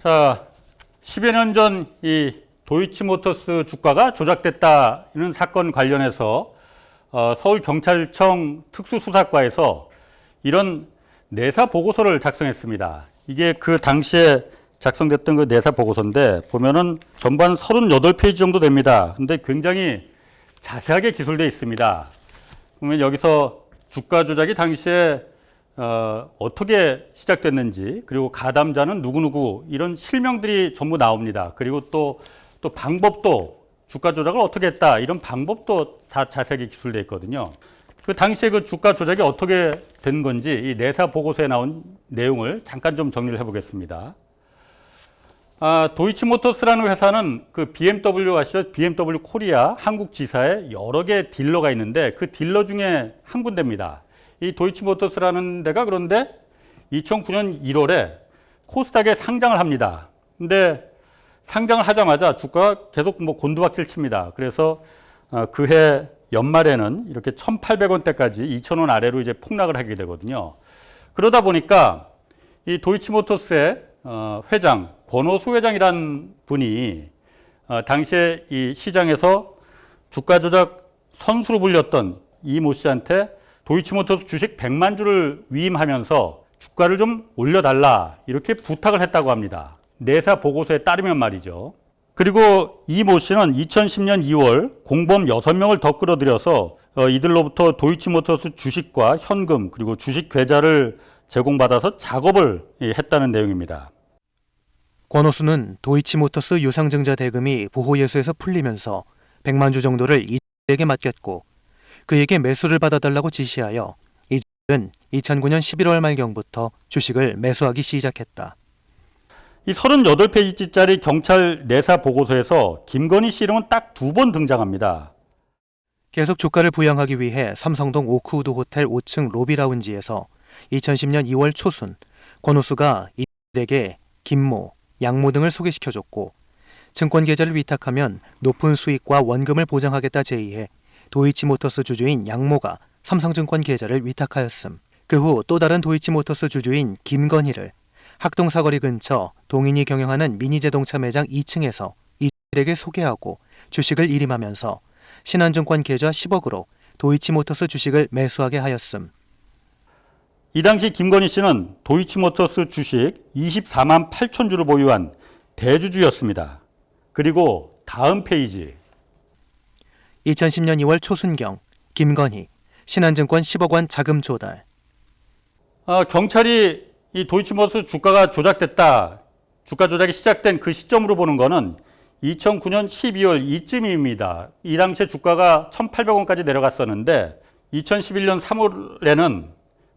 자, 10여 년 전 이 도이치모터스 주가가 조작됐다는 사건 관련해서 서울경찰청 특수수사과에서 이런 내사 보고서를 작성했습니다. 이게 그 당시에 작성됐던 그 내사 보고서인데 보면은 전반 38페이지 정도 됩니다. 근데 굉장히 자세하게 기술되어 있습니다. 보면 여기서 주가 조작이 당시에 어떻게 시작됐는지, 그리고 가담자는 누구누구, 이런 실명들이 전부 나옵니다. 그리고 또 방법도, 주가 조작을 어떻게 했다, 이런 방법도 다 자세하게 기술되어 있거든요. 그 당시에 그 주가 조작이 어떻게 된 건지 이 내사 보고서에 나온 내용을 잠깐 좀 정리를 해보겠습니다. 도이치모터스라는 회사는 그 BMW 아시죠? BMW 코리아 한국 지사에 여러 개 딜러가 있는데 그 딜러 중에 한 군데입니다. 이 도이치모터스라는 데가 그런데 2009년 1월에 코스닥에 상장을 합니다. 근데 상장을 하자마자 주가가 계속 곤두박질 칩니다. 그래서 그해 연말에는 이렇게 1,800원대까지 2,000원 아래로 이제 폭락을 하게 되거든요. 그러다 보니까 이 도이치모터스의 회장, 권오수 회장이란 분이 당시에 이 시장에서 주가 조작 선수로 불렸던 이 모 씨한테 도이치모터스 주식 100만 주를 위임하면서 주가를 좀 올려달라 이렇게 부탁을 했다고 합니다. 내사 보고서에 따르면 말이죠. 그리고 이 모 씨는 2010년 2월 공범 6명을 더 끌어들여서 이들로부터 도이치모터스 주식과 현금 그리고 주식 계좌를 제공받아서 작업을 했다는 내용입니다. 권오수는 도이치모터스 유상증자 대금이 보호예수에서 풀리면서 100만 주 정도를 이들에게 맡겼고 그에게 매수를 받아달라고 지시하여 이들은 2009년 11월 말경부터 주식을 매수하기 시작했다. 이 38페이지짜리 경찰 내사 보고서에서 김건희 씨 이름은 딱 2번 등장합니다. 계속 주가를 부양하기 위해 삼성동 오크우드 호텔 5층 로비 라운지에서 2010년 2월 초순 권오수가 이들에게 김모, 양모 등을 소개시켜줬고 증권 계좌를 위탁하면 높은 수익과 원금을 보장하겠다 제의해 도이치모터스 주주인 양모가 삼성증권 계좌를 위탁하였음. 그 후 또 다른 도이치모터스 주주인 김건희를 학동 사거리 근처 동인이 경영하는 미니자동차 매장 2층에서 이들에게 소개하고 주식을 일임하면서 신한증권 계좌 10억으로 도이치모터스 주식을 매수하게 하였음. 이 당시 김건희 씨는 도이치모터스 주식 24만 8천 주를 보유한 대주주였습니다. 그리고 다음 페이지. 2010년 2월 초순경 김건희 신한증권 10억 원 자금 조달. 경찰이 이 도이치모터스 주가가 조작됐다, 주가 조작이 시작된 그 시점으로 보는 거는 2009년 12월 이쯤입니다. 이 당시에 주가가 1,800원까지 내려갔었는데 2011년 3월에는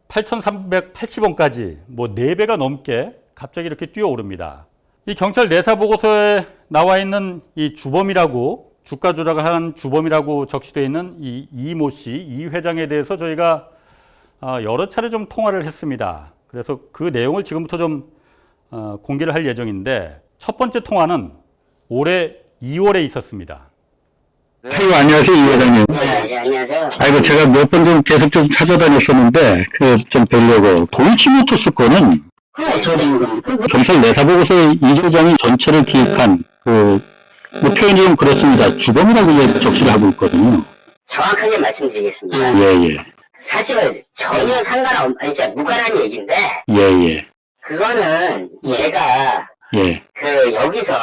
8,380원까지 4배가 넘게 갑자기 이렇게 뛰어오릅니다. 이 경찰 내사 보고서에 나와 있는 이 주범이라고, 주가 조작을 한 주범이라고 적시되어 있는 이 모 씨, 이 회장에 대해서 저희가 여러 차례 좀 통화를 했습니다. 그래서 그 내용을 지금부터 좀 공개를 할 예정인데 첫 번째 통화는 올해 2월에 있었습니다. 아이고, 안녕하세요, 이 회장님. 네, 안녕하세요. 아이고, 제가 몇 번 좀 계속 좀 찾아다녔었는데, 좀 뵈려고. 도이치모터스 거는 경찰 내사보고서에 이 회장이 전체를 기획한, 표현이 좀 그렇습니다. 주범이라고 이제 적시를 하고 있거든요. 정확하게 말씀드리겠습니다. 예. 사실 전혀 진짜 무관한 얘기인데, 예. 그거는 제가 예. 여기서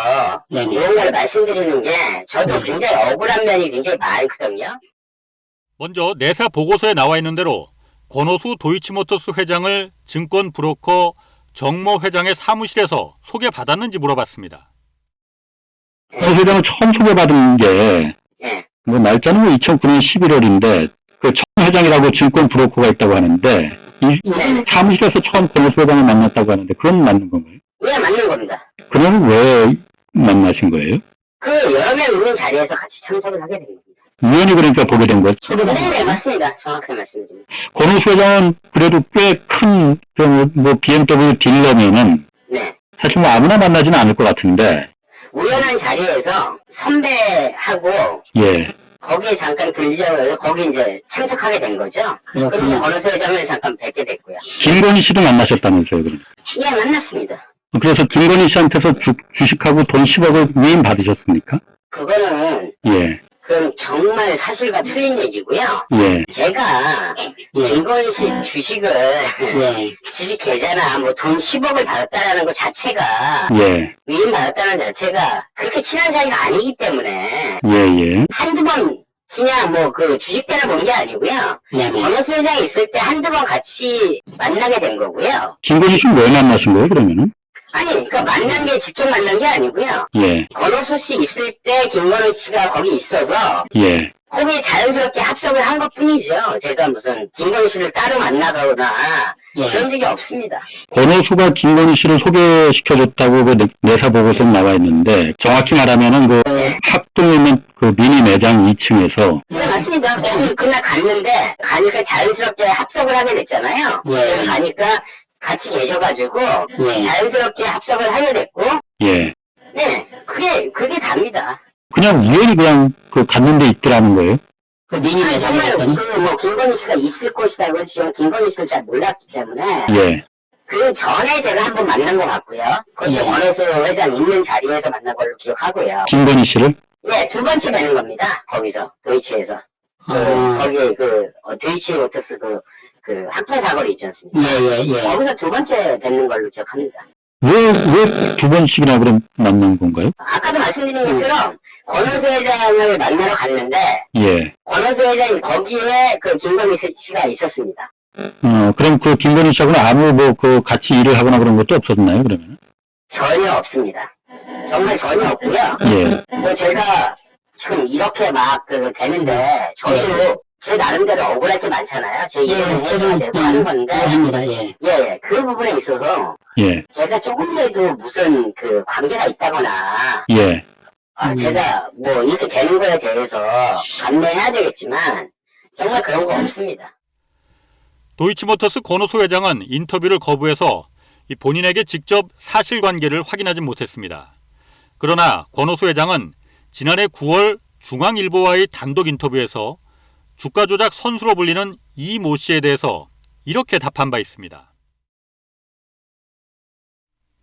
무언가를 말씀드리는 게 저도 굉장히 억울한 면이 굉장히 많거든요. 먼저 내사 보고서에 나와 있는 대로 권오수 도이치모터스 회장을 증권 브로커 정모 회장의 사무실에서 소개받았는지 물어봤습니다. 그 회장을 처음 소개받은 게, 예. 날짜는 2009년 11월인데, 그 정 회장이라고 증권 브로커가 있다고 하는데, 이 사무실에서 처음 권오수 회장을 만났다고 하는데, 그건 맞는 건가요? 예, 맞는 겁니다. 그러면 왜 만나신 거예요? 여러 명 있는 자리에서 같이 참석을 하게 된 겁니다. 우연히 그러니까 보게 된 거죠? 네, 맞습니다. 정확하게 말씀드립니다. 권오수 회장은 그래도 꽤 큰, BMW 딜러면은, 네. 사실 아무나 만나지는 않을 것 같은데, 우연한 자리에서 선배하고 예. 거기에 잠깐 들려서 거기 이제 참석하게 된 거죠. 그래서 권오수 회장을 잠깐 뵙게 됐고요. 김건희 씨도 만나셨다면서요, 그럼? 예, 만났습니다. 그래서 김건희 씨한테서 주식하고 돈 10억을 위임 받으셨습니까? 그거는 예, 그건 정말 사실과 틀린 얘기고요. 예, 제가 김건희 씨 주식을 주식 계좌나 뭐 돈 10억을 받았다라는 것 자체가 예, 위임 받았다는 자체가 그렇게 친한 사이가 아니기 때문에 예, 예. 한두 번 그냥 뭐 그 주식 때문에 본 게 아니고요. 권오수 회장이 있을 때 한두 번 같이 만나게 된 거고요. 김건희 씨는 왜 만나신 거예요, 그러면은? 아니, 그러니까 만난 게 직접 만난 게 아니고요. 예, 권오수 씨 있을 때 김건희 씨가 거기 있어서 예, 거기에 자연스럽게 합석을 한 것 뿐이죠. 제가 무슨 김건희 씨를 따로 만나거나 그런 적이 없습니다. 권오수가 김건희 씨를 소개시켜줬다고 그 내사 보고서에 나와 있는데, 정확히 말하면은 그 학동에 있는 그 미니 매장 2층에서, 네, 맞습니다. 거기 그날 갔는데 가니까 자연스럽게 합석을 하게 됐잖아요. 가니까 같이 계셔가지고 자연스럽게 합석을 하게 됐고, 예, 네, 그게 답니다. 그냥 우연히 그냥 그 갔는데 있더라는 거예요. 아니, 정말 뭐 김건희 씨가 있을 것이다 그렇지 저는 김건희 씨를 잘 몰랐기 때문에 예, 그 전에 제가 한번 만난 것 같고요. 그것도 권오수 회장 있는 자리에서 만난 걸로 기억하고요. 김건희 씨를? 네, 두 번째 뵈는 겁니다. 거기서 도이치에서 거기 도이치모터스 그 학파 사거리 있지 않습니까? 거기서 두 번째 뵙는 걸로 기억합니다. 왜 두 번씩이나 그럼 만난 건가요? 아까도 말씀드린 것처럼 권오수 회장을 만나러 갔는데 예. 권오수 회장이 거기에 그 김건희 씨가 있었습니다. 그럼 그 김건희 씨하고는 아무 뭐 그 같이 일을 하거나 그런 것도 없었나요, 그러면? 전혀 없습니다. 정말 전혀 없고요. 예. 뭐 제가 지금 이렇게 막 되는데 저도 제 나름대로 억울할 게 많잖아요. 제 이름을 해줘야 되고 하는 건데 그 부분에 있어서 예. 제가 조금이라도 무슨 그 관계가 있다거나 예. 제가 뭐 이렇게 되는 거에 대해서 감내해야 되겠지만 정말 그런 거 없습니다. 도이치모터스 권오수 회장은 인터뷰를 거부해서 이 본인에게 직접 사실관계를 확인하지 못했습니다. 그러나 권오수 회장은 지난해 9월 중앙일보와의 단독 인터뷰에서 주가 조작 선수로 불리는 이 모 씨에 대해서 이렇게 답한 바 있습니다.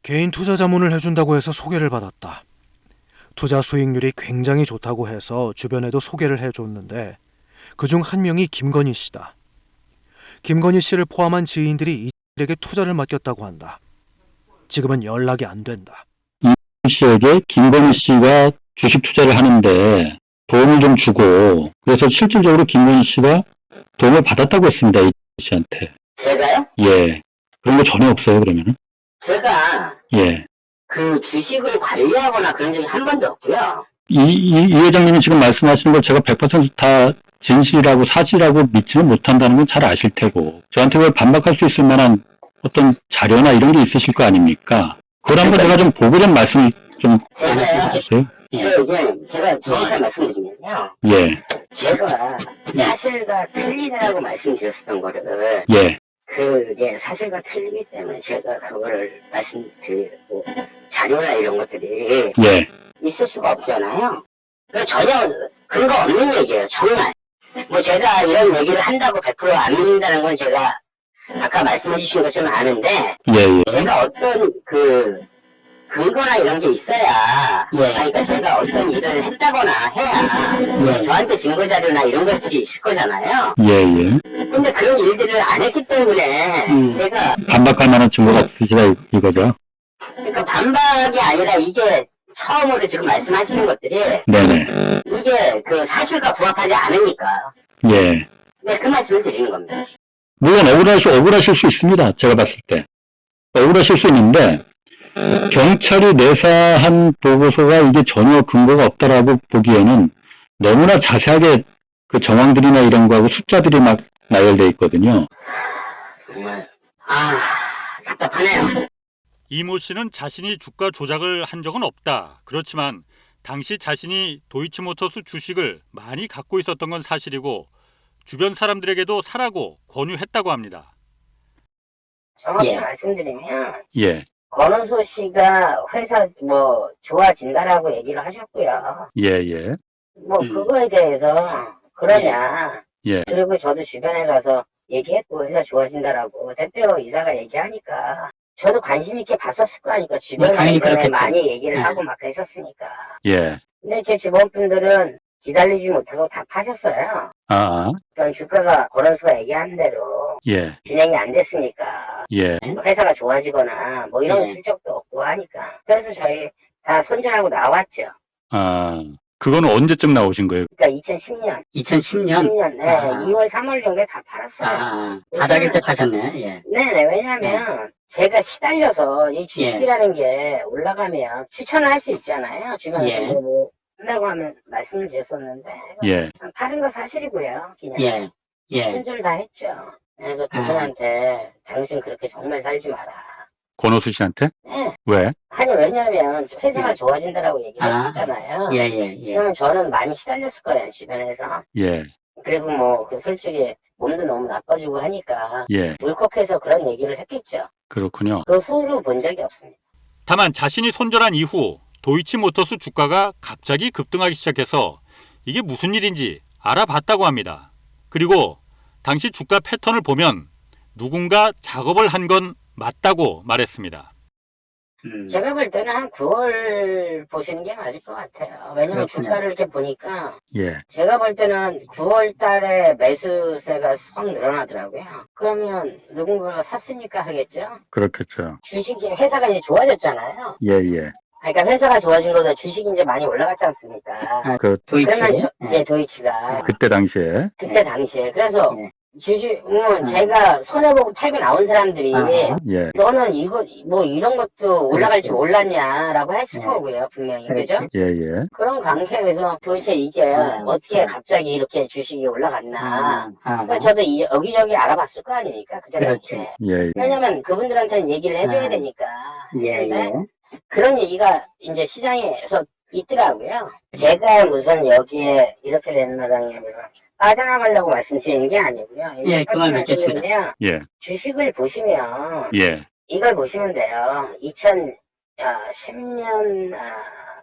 개인 투자 자문을 해준다고 해서 소개를 받았다. 투자 수익률이 굉장히 좋다고 해서 주변에도 소개를 해줬는데 그중 한 명이 김건희 씨다. 김건희 씨를 포함한 지인들이 이들에게 투자를 맡겼다고 한다. 지금은 연락이 안 된다. 이 씨에게 김건희 씨가 주식 투자를 하는데 도움을 좀 주고, 그래서 실질적으로 김건희 씨가 도움을 받았다고 했습니다, 이 씨한테. 제가요? 예. 그런 거 전혀 없어요, 그러면은? 제가 예. 그 주식을 관리하거나 그런 적이 한 번도 없고요. 이 회장님이 지금 말씀하시는 걸 제가 100%다 진실이라고 사실이라고 믿지는 못한다는 건 잘 아실 테고, 저한테 그걸 반박할 수 있을 만한 어떤 자료나 이런 게 있으실 거 아닙니까? 그걸 한번 제가 좀 보고 좀 말씀 좀 해주세요. 이제 제가 정확하게 말씀드리면요. 예. 제가 사실과 틀리다라고 말씀드렸었던 거를 예. 그게 사실과 틀리기 때문에 제가 그거를 말씀드리고 자료나 이런 것들이 예. 있을 수가 없잖아요. 전혀 근거 없는 얘기예요. 정말. 뭐 제가 이런 얘기를 한다고 100%안 믿는다는 건 제가 아까 말씀해 주신 것처럼 아는데 예. 제가 어떤 그 근거나 이런 게 있어야 그러니까 제가 어떤 일을 했다거나 해야 저한테 증거 자료나 이런 것이 있을 거잖아요. 예. 근데 그런 일들을 안 했기 때문에 제가 반박할 만한 증거가 없으시다 이거죠? 그러니까 반박이 아니라 이게 처음으로 지금 말씀하시는 것들이 네네. 이게 그 사실과 부합하지 않으니까 예. 네, 그 말씀을 드리는 겁니다. 물론 억울하실 수 있습니다. 제가 봤을 때. 억울하실 수 있는데, 경찰이 내사한 보고서가 이게 전혀 근거가 없다라고 보기에는 너무나 자세하게 그 정황들이나 이런 거하고 숫자들이 막 나열되어 있거든요. 정말 답답하네요. 이 모 씨는 자신이 주가 조작을 한 적은 없다. 그렇지만 당시 자신이 도이치모터스 주식을 많이 갖고 있었던 건 사실이고 주변 사람들에게도 사라고 권유했다고 합니다. 정확히 말씀드리면 예. 권오수 씨가 회사 뭐 좋아진다라고 얘기를 하셨고요. 예. 뭐 그거에 대해서 그러냐. 예. 그리고 저도 주변에 가서 얘기했고 회사 좋아진다라고 대표 이사가 얘기하니까 저도 관심 있게 봤었을 거 아니까 주변에 당연히 예전에 그렇겠죠. 많이 얘기를 예. 하고 막 했었으니까. 예. 근데 제 주변 분들은 기다리지 못하고 다 파셨어요. 아, 어떤 주가가 권원수가 얘기한 대로 예, 진행이 안 됐으니까 예. 회사가 좋아지거나 뭐 이런 예. 실적도 없고 하니까. 그래서 저희 다 손절하고 나왔죠. 아, 그거는 언제쯤 나오신 거예요? 그러니까 2010년, 2010년 10년, 네, 아. 2월, 3월 정도에 다 팔았어요. 바닥일 때 파셨네. 예. 네네, 왜냐면 제가 시달려서 이 주식이라는 게 올라가면 추천을 할 수 있잖아요. 주변에서 예. 뭐 한다고 하면 말씀을 드렸었는데 예, 파는 거 사실이고요. 그냥 예. 예. 손절 다 했죠. 그래서 그분한테 당신 그렇게 정말 살지 마라. 권오수 씨한테? 네. 왜? 아니 왜냐면 회사가 좋아진다라고 얘기를 아. 했었잖아요. 예, 예, 예. 그러면 저는 많이 시달렸을 거예요 주변에서. 예, 그리고 뭐 그 솔직히 몸도 너무 나빠지고 하니까 예, 울컥해서 그런 얘기를 했겠죠. 그렇군요. 그 후로 본 적이 없습니다. 다만 자신이 손절한 이후 도이치모터스 주가가 갑자기 급등하기 시작해서 이게 무슨 일인지 알아봤다고 합니다. 그리고 당시 주가 패턴을 보면 누군가 작업을 한 건 맞다고 말했습니다. 제가 볼 때는 한 9월 보시는 게 맞을 것 같아요. 왜냐면 그렇군요. 주가를 이렇게 보니까 예, 제가 볼 때는 9월 달에 매수세가 확 늘어나더라고요. 그러면 누군가가 샀으니까 하겠죠? 그렇겠죠. 주식이 회사가 이제 좋아졌잖아요. 예, 예. 그러니까 회사가 좋아진 거보다 주식이 이제 많이 올라갔지 않습니까? 그, 도이치. 그러면 예, 도이치가 그때 당시에. 그때 당시에 그래서 예. 주식은 제가 손해보고 팔고 나온 사람들이 예, 너는 이거 뭐 이런 것도 올라갈 줄 그렇지. 몰랐냐라고 했을 예. 거고요 분명히 그렇지. 그죠? 예, 예. 그런 관계에서 도대체 이게 어떻게 갑자기 이렇게 주식이 올라갔나 그러니까 저도 여기저기 알아봤을 거 아닙니까 그때 그렇지. 당시에. 예, 예. 왜냐면 그분들한테는 얘기를 해줘야 되니까 예, 근데 예. 그런 얘기가 이제 시장에서 있더라고요. 제가 무슨 여기에 이렇게 된 마당에 빠져나가려고 말씀드리는 게 아니고요. 예, 그만 뵙겠습니다. 말씀드리면 예, 주식을 보시면 예, 이걸 보시면 돼요. 2010년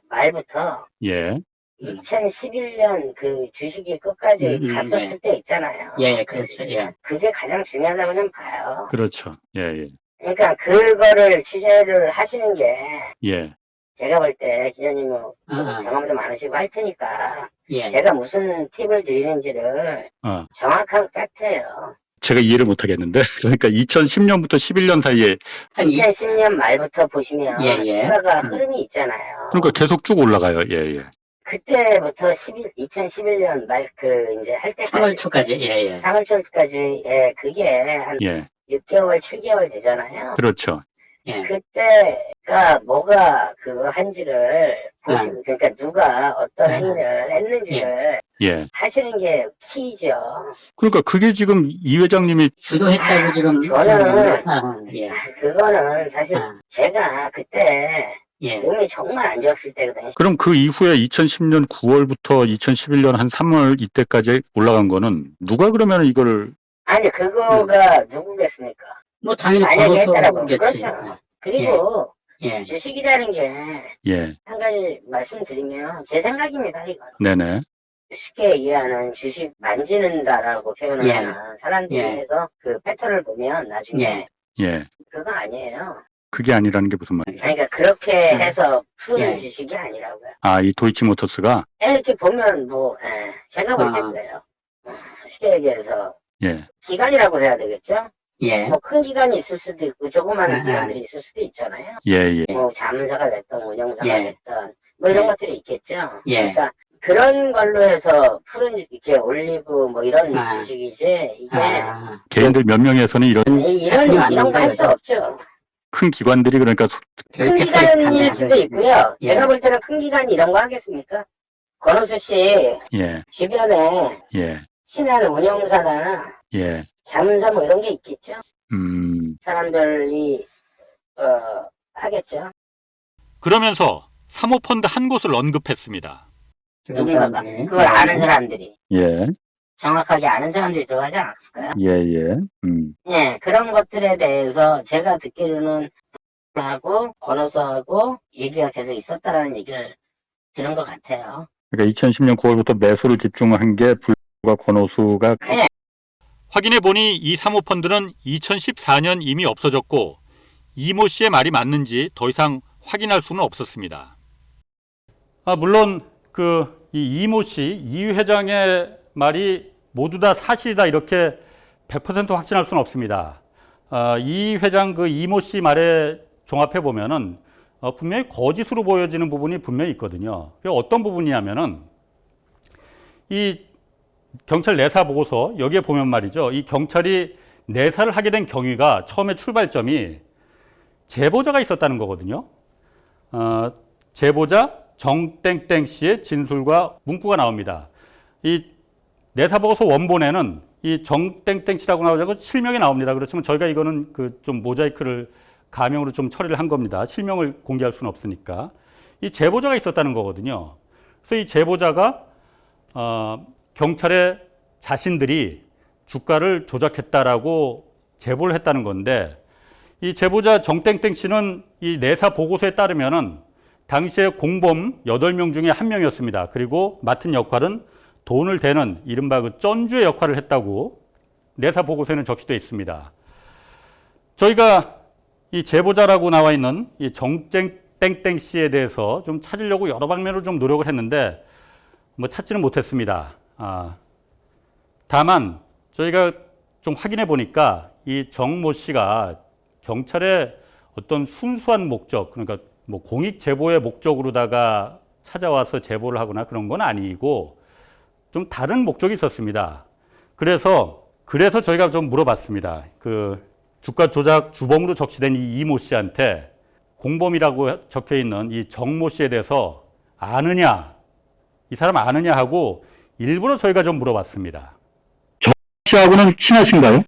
말부터 예, 2011년 그 주식이 끝까지 갔었을 때 있잖아요. 예, 그렇죠. 예. 그게 가장 중요하다고 좀 봐요. 그렇죠. 예, 예. 그러니까 그거를 취재를 하시는 게 예, 제가 볼 때 기자님 뭐 아. 경험도 많으시고 할 테니까 예. 제가 무슨 팁을 드리는지를 어. 정확한 팩트예요. 제가 이해를 못 하겠는데. 그러니까 2010년부터 11년 사이에, 한 2010년 말부터 보시면 예, 예. 주가가 흐름이 있잖아요. 그러니까 계속 쭉 올라가요. 예, 예. 그때부터 2011년 말 이제 할 3월 때까지 초까지. 예, 예. 3월 초까지 그게 한 예, 6개월, 7개월 되잖아요. 그렇죠. 예. 그때가 뭐가 그거 한지를 보시면 그러니까 누가 어떤 행위를 했는지를 예. 하시는 게 키죠. 그러니까 그게 지금 이 회장님이, 주도했다고 지금. 저는 예. 그거는 사실 제가 그때 예. 몸이 정말 안 좋았을 때거든요. 그럼 그 이후에 2010년 9월부터 2011년 한 3월 이때까지 올라간 거는 누가 그러면 이거를, 아니 그거가 누구겠습니까? 뭐 당연히 만약에 했다라고 걸어서겠지. 그렇죠. 그리고 예. 주식이라는 게 예, 한 가지 말씀드리면 제 생각입니다. 이건 네네. 쉽게 이해하는 주식 만지는다라고 표현을 예. 하는 사람들이 예. 해서 그 패턴을 보면 나중에 예. 예. 그거 아니에요. 그게 아니라는 게 무슨 말이에요? 그러니까 그렇게 해서 푸는 예. 주식이 아니라고요. 아, 이 도이치모터스가, 이렇게 보면 뭐 제가 볼 때 그래요. 쉽게 얘기해서 예, 기간이라고 해야 되겠죠? 예. 뭐 큰 기간이 있을 수도 있고 조그만 아, 기간들이 있을 수도 있잖아요. 예, 예. 뭐 자문사가 됐던 운영사가 예. 됐던 뭐 이런 예. 것들이 있겠죠. 예. 그러니까 그런 걸로 해서 푸른 이렇게 올리고 뭐 이런 아. 주식이지 이게 개인들 몇 명에서는 이런 이런 거 할 수 없죠. 큰 기관들이 그러니까, 큰 기간일 수도 있고요. 제가 볼 때는 큰 기관이 이런 거 하겠습니까? 권호수 씨 예, 주변에 예, 친한 운영사나 예, 자문사 뭐 이런 게 있겠죠. 사람들이 하겠죠. 그러면서 사모펀드 한 곳을 언급했습니다. 누군가가 그걸 아는 사람들이 예, 정확하게 아는 사람들이 들어가지 않았을까요? 예, 예. 예, 그런 것들에 대해서 제가 듣기로는 하고 권호수하고 얘기가 계속 있었다라는 얘기를 들은 것 같아요. 그러니까 2010년 9월부터 매수를 집중한 게 불과 권오수가 네. 확인해 보니 이 사모펀드는 2014년 이미 없어졌고 이모 씨의 말이 맞는지 더 이상 확인할 수는 없었습니다. 물론 이 이모 씨, 이 회장의 말이 모두 다 사실이다 이렇게 100% 확신할 수는 없습니다. 이 회장 이모 씨 말에 종합해 보면은 분명히 거짓으로 보여지는 부분이 분명히 있거든요. 그게 어떤 부분이냐면은 이 경찰 내사 보고서 여기에 보면 말이죠. 이 경찰이 내사를 하게 된 경위가 처음에 출발점이 제보자가 있었다는 거거든요. 제보자 정땡땡 씨의 진술과 문구가 나옵니다. 이 내사 보고서 원본에는 이 정땡땡 씨라고 나오자고 실명이 나옵니다. 그렇지만 저희가 이거는 좀 모자이크를 가명으로 좀 처리를 한 겁니다. 실명을 공개할 수는 없으니까. 이 제보자가 있었다는 거거든요. 그래서 이 제보자가 경찰에 자신들이 주가를 조작했다라고 제보를 했다는 건데, 이 제보자 정땡땡 씨는 이 내사 보고서에 따르면은 당시에 공범 8명 중에 1명이었습니다. 그리고 맡은 역할은 돈을 대는 이른바 쩐주의 역할을 했다고 내사 보고서에는 적시되어 있습니다. 저희가 이 제보자라고 나와 있는 이 정땡땡 씨에 대해서 좀 찾으려고 여러 방면으로 좀 노력을 했는데 찾지는 못했습니다. 다만 저희가 좀 확인해 보니까 이 정모 씨가 경찰의 어떤 순수한 목적, 그러니까 공익 제보의 목적으로다가 찾아와서 제보를 하거나 그런 건 아니고 좀 다른 목적이 있었습니다. 그래서 저희가 좀 물어봤습니다. 주가 조작 주범으로 적시된 이 이모 씨한테 공범이라고 적혀 있는 이 정모 씨에 대해서 아느냐, 이 사람 아느냐 하고 일부러 저희가 좀 물어봤습니다. 정 씨하고는 친하신가요?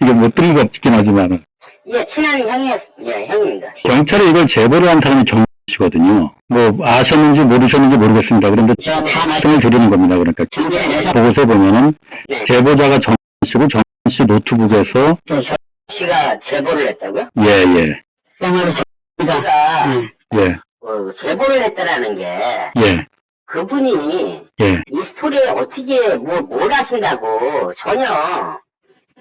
이게 못 들은 거 없긴 하지만은. 예, 친한 형입니다. 경찰에 이걸 제보를 한 사람이 정 씨거든요. 아셨는지 모르셨는지 모르겠습니다. 그런데 말씀을 드리는 겁니다. 그러니까 보고서에 보면은 제보자가 정 씨고 정 씨 노트북에서 정 씨가 제보를 했다고요? 예. 씨가 예. 제보를 했다라는 게 그분이 이 스토리에 어떻게 뭘 하신다고 전혀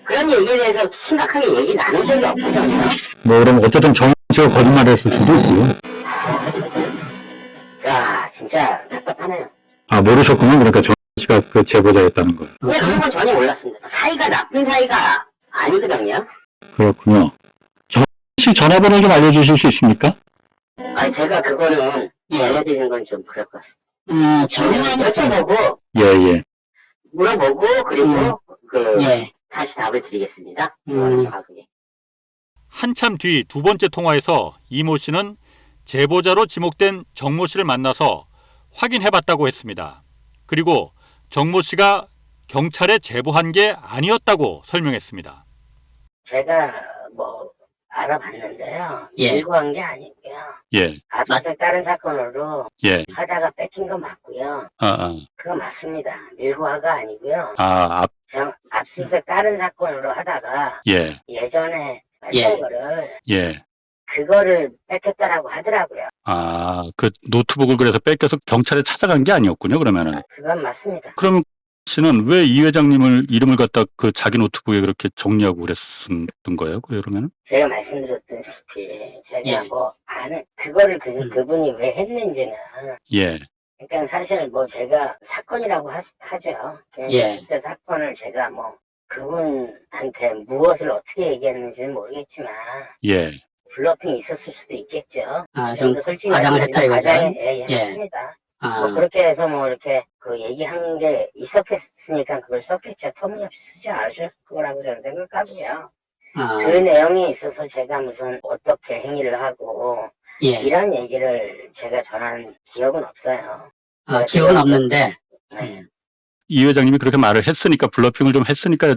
그런 얘기에 대해서 심각하게 얘기 나눈 적이 없거든요. 그럼 어쨌든 정 씨가 거짓말을 했을 수도 있고요. 야, 진짜 답답하네요. 모르셨구나. 그러니까 정 씨가 제보자였다는 거. 네, 그런 건 전혀 몰랐습니다. 사이가 나쁜 사이가 아니거든요. 그렇군요. 정 씨 전화번호 좀 알려주실 수 있습니까? 제가 그거는 알려드리는 건 좀 그럴 것 같습니다. 여쭤보고 예. 물어보고 그리고 다시 답을 드리겠습니다. 정확하게. 한참 뒤 두 번째 통화에서 이모 씨는 제보자로 지목된 정모 씨를 만나서 확인해봤다고 했습니다. 그리고 정모 씨가 경찰에 제보한 게 아니었다고 설명했습니다. 제가 알아봤는데요. 일고한 게 아니고요. 압수수색 다른 사건으로 하다가 뺏긴 거 맞고요. 그거 맞습니다. 밀고화가 아니고요. 압수수색 다른 사건으로 하다가 예전에 뺐던 거를 그거를 뺏겼다라고 하더라고요. 그 노트북을 그래서 뺏겨서 경찰에 찾아간 게 아니었군요, 그러면은. 그건 맞습니다. 그러면 씨는 왜 이 회장님을 이름을 갖다 자기 노트북에 그렇게 정리하고 그랬던 거예요? 그러면은? 제가 말씀드렸다시피 제가 그거를 그분이 왜 했는지는 그러니까 사실 제가 사건이라고 하죠. 그때 사건을 제가 그분한테 무엇을 어떻게 얘기했는지는 모르겠지만 블러핑이 있었을 수도 있겠죠. 좀 솔직히 과장을 했다 이거죠? 맞습니다. 그렇게 해서 이렇게 얘기한 게 있었겠으니까 그걸 썼겠죠. 터무니없이 쓰지 않으실 거라고 저는 생각하고요. 그 내용에 있어서 제가 무슨 어떻게 행위를 하고 이런 얘기를 제가 전한 기억은 없어요. 기억은 없는데 이 회장님이 그렇게 말을 했으니까 블러핑을 좀 했으니까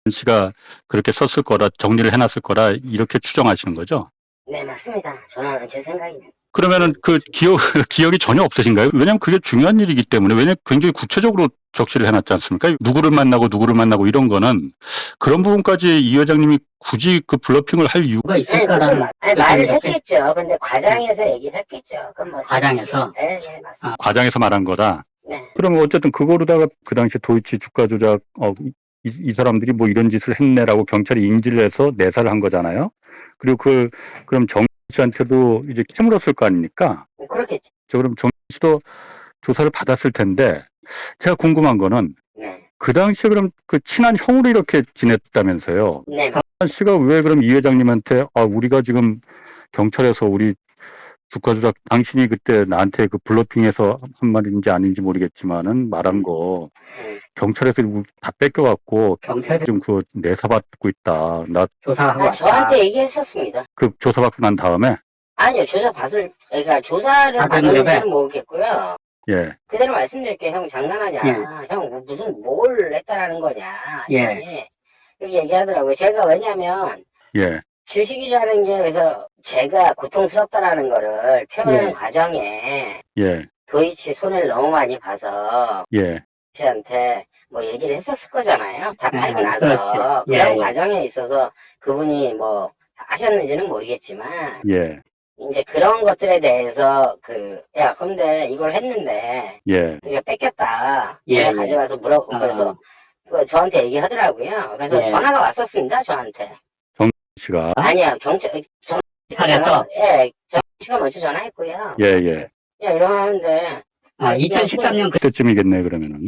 씨가 그렇게 썼을 거라 정리를 해놨을 거라 이렇게 추정하시는 거죠? 네, 맞습니다. 저는 제 생각입니다. 그러면은 기억이 전혀 없으신가요? 왜냐면 그게 중요한 일이기 때문에, 왜냐면 굉장히 구체적으로 적시를 해놨지 않습니까? 누구를 만나고 이런 거는 그런 부분까지 이 회장님이 굳이 블러핑을 할 이유가 있을까라는 말을 했겠죠. 근데 과장해서 얘기를 했겠죠. 그건 과장해서? 네, 맞습니다. 과장해서 말한 거다. 네. 그러면 어쨌든 그거로다가 그 당시 도이치 주가 조작 이 사람들이 뭐 이런 짓을 했네라고 경찰이 인지를 해서 내사를 한 거잖아요. 그리고 그럼 정 씨한테도 이제 캐물었을 거 아닙니까? 그렇겠죠. 그럼 정 씨도 조사를 받았을 텐데 제가 궁금한 거는 네. 그 당시에 그럼 그 친한 형으로 이렇게 지냈다면서요. 네. 정 씨가 왜 그럼 이 회장님한테 우리가 지금 경찰에서 우리 주가 조작 당신이 그때 나한테 그 블러핑해서 한 말인지 아닌지 모르겠지만은 말한 거 경찰에서 다 뺏겨갖고 경찰에서 지금 그 내사받고 있다. 나 조사하고 왔다. 저한테 얘기했었습니다. 그 조사받고 난 다음에 아니요, 그러니까 조사를 받았는지는 모르겠고요. 예, 그대로 말씀드릴게요. 형 장난하냐? 예. 형 무슨 뭘 했다라는 거냐? 예. 아니, 이렇게 얘기하더라고요. 제가 왜냐면 예, 주식이라는 게 그래서 제가 고통스럽다라는 거를 표현하는 예. 과정에 예, 도이치 손해를 너무 많이 봐서 예, 씨한테 뭐 얘기를 했었을 거잖아요. 다 팔고 나서 그렇지. 예, 그런 예. 과정에 있어서 그분이 뭐 하셨는지는 모르겠지만 예, 이제 그런 것들에 대해서 야 근데 이걸 했는데 예, 이게 뺏겼다. 예, 제가 예. 가져가서 그래서 저한테 얘기하더라고요. 그래서 예. 전화가 왔었습니다. 저한테. 씨가 아니야 살에서? 예, 정씨가 먼저 전화했고요. 예, 예, 야 이러는데 2013년 그때쯤이겠네 그러면은.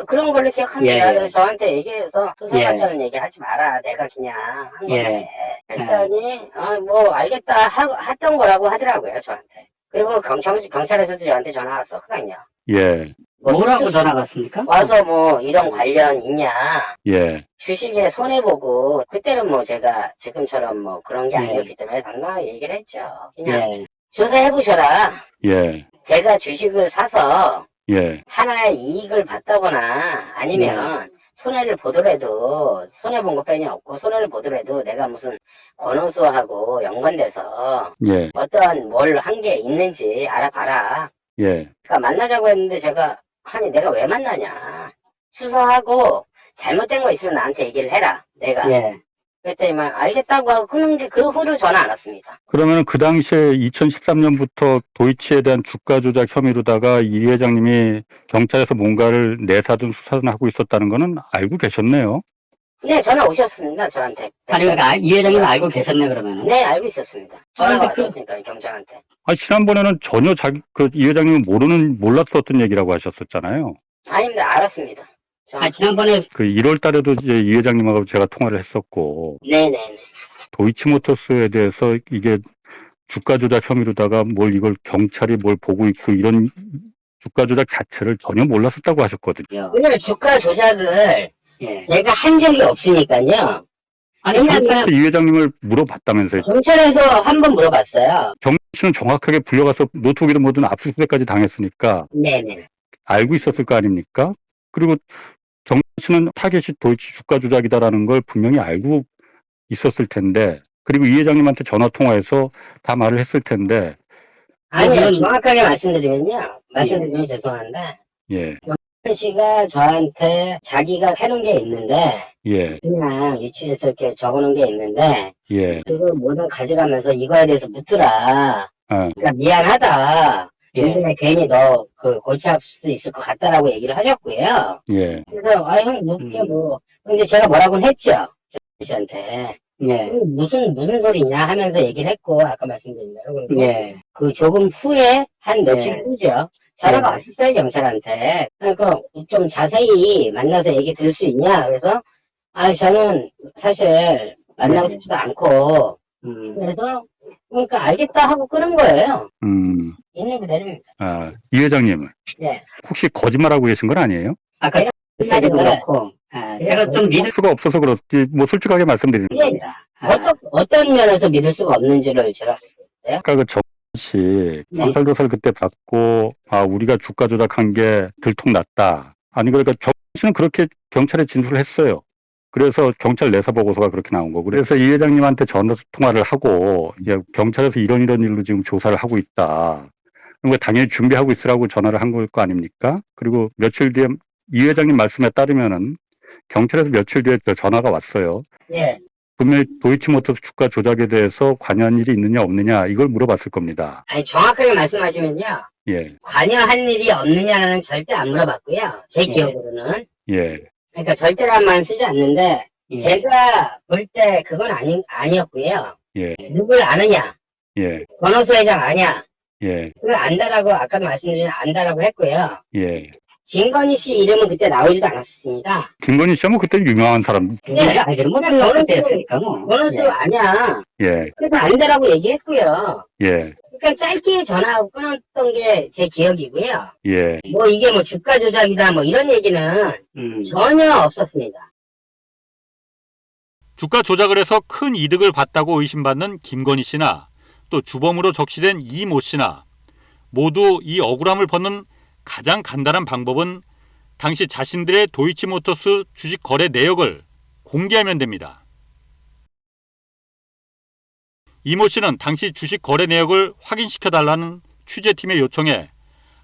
그런 걸로 기억합니다. 예, 예. 그래서 저한테 얘기해서 수사 예. 받자는 얘기 하지 마라. 내가 그냥 한 예. 건데. 했더니 뭐 알겠다 했던 거라고 하더라고요. 저한테. 그리고 경찰에서도 저한테 전화 왔었거든요. 예, 뭐 뭐라고 특수- 전화 왔습니까? 와서 뭐 이런 관련 있냐. 예, 주식에 손해보고 그때는 뭐 제가 지금처럼 뭐 그런 게 예. 아니었기 때문에 당당하게 얘기를 했죠. 그냥 예. 조사해보셔라. 예, 제가 주식을 사서 예, 하나의 이익을 봤다거나 아니면 손해를 보더라도 손해본 것 뺀이 없고 손해를 보더라도 내가 무슨 권오수하고 연관돼서 예, 어떤 뭘 한 게 있는지 알아봐라. 예, 그러니까 만나자고 했는데 제가 아니 내가 왜 만나냐. 수사하고 잘못된 거 있으면 나한테 얘기를 해라. 내가. 예. 그랬더니만 알겠다고 하고 그 후로 전화 안 왔습니다. 그러면 그 당시에 2013년부터 도이치에 대한 주가 조작 혐의로다가 이 회장님이 경찰에서 뭔가를 내사든 수사든 하고 있었다는 거는 알고 계셨네요. 네, 전화 오셨습니다. 저한테. 아니, 그러니까 이 회장님 알고 계셨네, 그러면은. 네, 알고 있었습니다. 전화가 근데 왔었으니까 경찰한테. 지난번에는 전혀 이 회장님은 몰랐었던 얘기라고 하셨었잖아요. 아닙니다. 알았습니다. 지난번에 1월 달에도 이제 이 회장님하고 제가 통화를 했었고, 네네네. 도이치모터스에 대해서 이게 주가 조작 혐의로다가 이걸 경찰이 뭘 보고 있고 이런 주가 조작 자체를 전혀 몰랐었다고 하셨거든요. 오늘 주가 조작을 예. 제가 한 적이 없으니까요. 아니, 왜냐면 경찰 이 회장님을 물어봤다면서요. 경찰에서 한 번 물어봤어요. 정 씨는 정확하게 불려가서 노트북이든 뭐든 압수수색까지 당했으니까 네네. 알고 있었을 거 아닙니까? 그리고 정 씨는 타겟이 도이치 주가 조작이다라는 걸 분명히 알고 있었을 텐데, 그리고 이 회장님한테 전화 통화해서 다 말을 했을 텐데, 아니요, 물론- 정확하게 말씀드리면 죄송한데, 예, 한 씨가 저한테 자기가 해놓은 게 있는데, 예, 그냥 유치해서 이렇게 적어놓은 게 있는데, 예, 그걸 뭐든 가져가면서 이거에 대해서 묻더라. 아, 그러니까 미안하다. 예. 요즘에 괜히 너 골치 아플 수도 있을 것 같다라고 얘기를 하셨고요. 예, 그래서 형 묻게 뭐 근데 제가 뭐라고는 했죠. 저 씨한테 예. 무슨 소리냐 하면서 얘기를 했고 아까 말씀드린 대로 그리고 예. 그 조금 후에 한 며칠 예. 후죠. 전화가 예. 왔었어요 경찰한테. 그러니까 좀 자세히 만나서 얘기 들을 수 있냐. 그래서 저는 사실 만나고 네. 싶지도 않고 그래서 그러니까 알겠다 하고 끊은 거예요. 있는 그대로입니다. 이 회장님, 네. 혹시 거짓말하고 계신 건 아니에요? 아까 얘기도 그렇고, 제가 좀 믿을 수가 없어서 그렇지, 뭐 솔직하게 말씀드리는 예. 겁니다. 어떤 면에서 믿을 수가 없는지를 제가 아까 씨 네. 경찰 조사를 그때 받고 우리가 주가 조작한 게 들통났다. 아니 그러니까 정 씨는 그렇게 경찰에 진술을 했어요. 그래서 경찰 내사 보고서가 그렇게 나온 거고, 그래서 이 회장님한테 전화 통화를 하고 경찰에서 이런 일로 지금 조사를 하고 있다. 그럼 당연히 준비하고 있으라고 전화를 한 걸 거 아닙니까? 그리고 며칠 뒤에 이 회장님 말씀에 따르면은 경찰에서 며칠 뒤에 전화가 왔어요. 예. 분명히 도이치모터스 주가 조작에 대해서 관여한 일이 있느냐 없느냐 이걸 물어봤을 겁니다. 아니 정확하게 말씀하시면요. 예, 관여한 일이 없느냐는 절대 안 물어봤고요. 제 기억으로는. 예, 그러니까 절대란 말은 쓰지 않는데 예. 제가 볼 때 그건 아니었고요. 예. 누굴 아느냐? 예. 권오수 회장 아냐? 예. 그걸 안다라고 아까도 말씀드린 안다라고 했고요. 예. 김건희 씨 이름은 그때 나오지도 않았습니다. 김건희 씨는 뭐 그때 유명한 사람. 네. 아니, 못 불렀을 때였으니까 뭐. 권오수 예. 아냐? 예. 그래서 안다라고 얘기했고요. 예. 그러니까 짧게 전화하고 끊었던 게 제 기억이고요. 예. 뭐 이게 뭐 주가 조작이다 뭐 이런 얘기는 전혀 없었습니다. 주가 조작을 해서 큰 이득을 봤다고 의심받는 김건희 씨나 또 주범으로 적시된 이모 씨나 모두 이 억울함을 벗는 가장 간단한 방법은 당시 자신들의 도이치모터스 주식 거래 내역을 공개하면 됩니다. 이모 씨는 당시 주식 거래 내역을 확인시켜달라는 취재팀의 요청에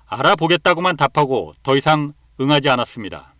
알아보겠다고만 답하고 더 이상 응하지 않았습니다.